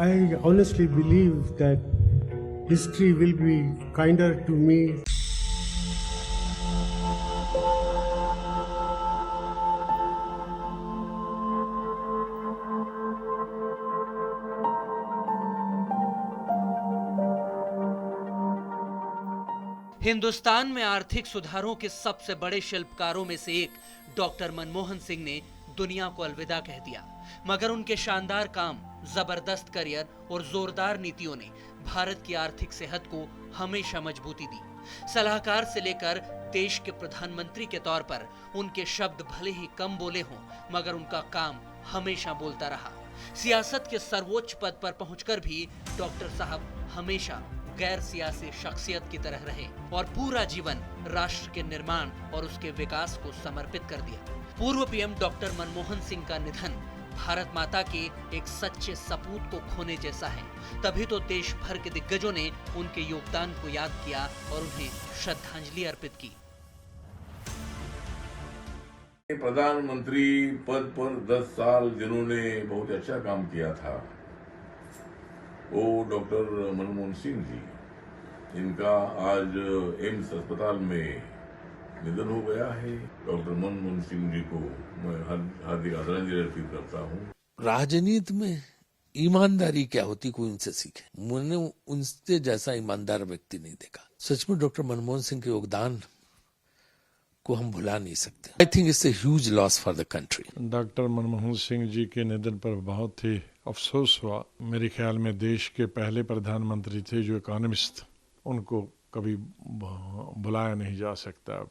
I honestly believe that history will be kinder to me. Hindustan में आर्थिक सुधारों के सबसे बड़े शिल्पकारों में से एक डॉक्टर मनमोहन सिंह ने दुनिया को अलविदा कह दिया, मगर उनके शानदार काम, जबरदस्त करियर और जोरदार नीतियों ने भारत की आर्थिक सेहत को हमेशा मजबूती दी। सलाहकार से लेकर देश के प्रधानमंत्री के तौर पर उनके शब्द भले ही कम बोले हों, मगर उनका काम हमेशा बोलता रहा। सियासत के सर्वोच्च पद पर पहुंचकर भी डॉक्टर साहब हमेशा गैर सियासी शख्सियत की तरह रहे और पूरा जीवन राष्ट्र के निर्माण और उसके विकास को समर्पित कर दिया। पूर्व पीएम डॉक्टर मनमोहन सिंह का निधन भारत माता के एक सच्चे सपूत को खोने जैसा है। तभी तो देश भर के दिग्गजों ने उनके योगदान को याद किया और उन्हें श्रद्धांजलि अर्पित की। प्रधानमंत्री पद पर 10 साल जिन्होंने बहुत अच्छा काम किया था, वो डॉक्टर मनमोहन सिंह जी, इनका आज एम्स अस्पताल में निधन हो गया है। डॉक्टर मनमोहन सिंह जी को मैं हार्दिक आदरांजलि अर्पित करता हूँ। राजनीति में ईमानदारी क्या होती, कोई उनसे सीखे। मैंने उनसे जैसा ईमानदार व्यक्ति नहीं देखा। सच में डॉक्टर मनमोहन सिंह के योगदान को हम भुला नहीं सकते। I think it's a huge loss for the country. Doctor Manmohan Singh ji के निधन पर बहुत ही अफसोस हुआ। मेरे ख्याल में देश के पहले प्रधानमंत्री थे जो इकोनॉमिस्ट, उनको कभी भुलाया नहीं जा सकता।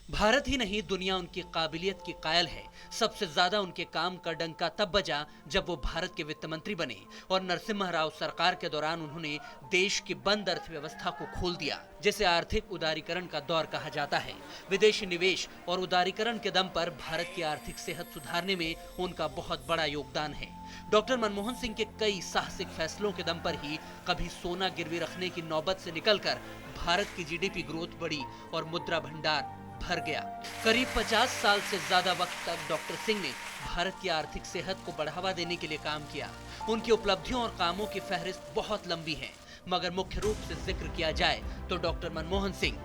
भारत ही नहीं, दुनिया उनकी काबिलियत की कायल है। सबसे ज्यादा उनके काम का डंका तब बजा जब वो भारत के वित्त मंत्री बने और नरसिम्हा राव सरकार के दौरान उन्होंने देश की बंद अर्थव्यवस्था को खोल दिया, जिसे आर्थिक उदारीकरण का दौर कहा जाता है। विदेशी निवेश और उदारीकरण के दम पर भारत की आर्थिक सेहत सुधारने में उनका बहुत बड़ा योगदान है। डॉक्टर मनमोहन सिंह के कई साहसिक फैसलों के दम पर ही कभी सोना गिरवी रखने की नौबत से निकलकर भारत की जीडीपी ग्रोथ बढ़ी और मुद्रा भंडार भर गया। करीब 50 साल से ज्यादा वक्त तक डॉक्टर सिंह ने भारत की आर्थिक सेहत को बढ़ावा देने के लिए काम किया। उनकी उपलब्धियों और कामों की फहरिस्त बहुत लंबी है, मगर मुख्य रूप से जिक्र किया जाए तो डॉक्टर मनमोहन सिंह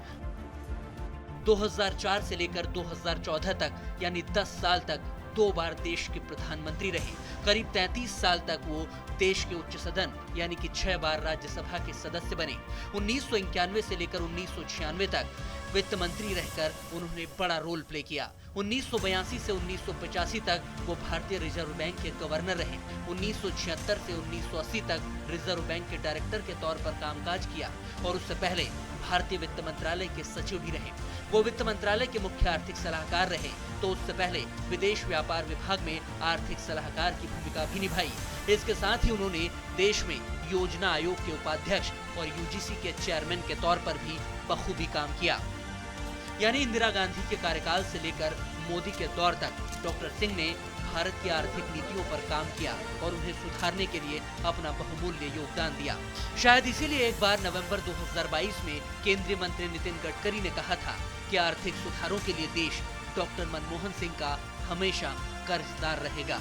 2004 से लेकर 2014 तक यानी 10 साल तक 2 बार देश के प्रधानमंत्री रहे। करीब 33 साल तक वो देश के उच्च सदन यानी कि 6 बार राज्यसभा के सदस्य बने। 1991 से लेकर 1996 तक वित्त मंत्री रहकर उन्होंने बड़ा रोल प्ले किया। 1982 से 1985 तक वो भारतीय रिजर्व बैंक के गवर्नर रहे। 1976 से 1980 तक रिजर्व बैंक के डायरेक्टर के तौर पर कामकाज किया और उससे पहले भारतीय वित्त मंत्रालय के सचिव भी रहे। वो वित्त मंत्रालय के मुख्य आर्थिक सलाहकार रहे, तो उससे पहले विदेश व्यापार विभाग में आर्थिक सलाहकार की भूमिका भी निभाई। इसके साथ ही उन्होंने देश में योजना आयोग के उपाध्यक्ष और यूजीसी के चेयरमैन के तौर पर भी बखूबी काम किया। यानी इंदिरा गांधी के कार्यकाल से लेकर मोदी के दौर तक डॉक्टर सिंह ने भारत की आर्थिक नीतियों पर काम किया और उन्हें सुधारने के लिए अपना बहुमूल्य योगदान दिया। शायद इसीलिए एक बार नवंबर 2022 में केंद्रीय मंत्री नितिन गडकरी ने कहा था कि आर्थिक सुधारों के लिए देश डॉक्टर मनमोहन सिंह का हमेशा कर्जदार रहेगा।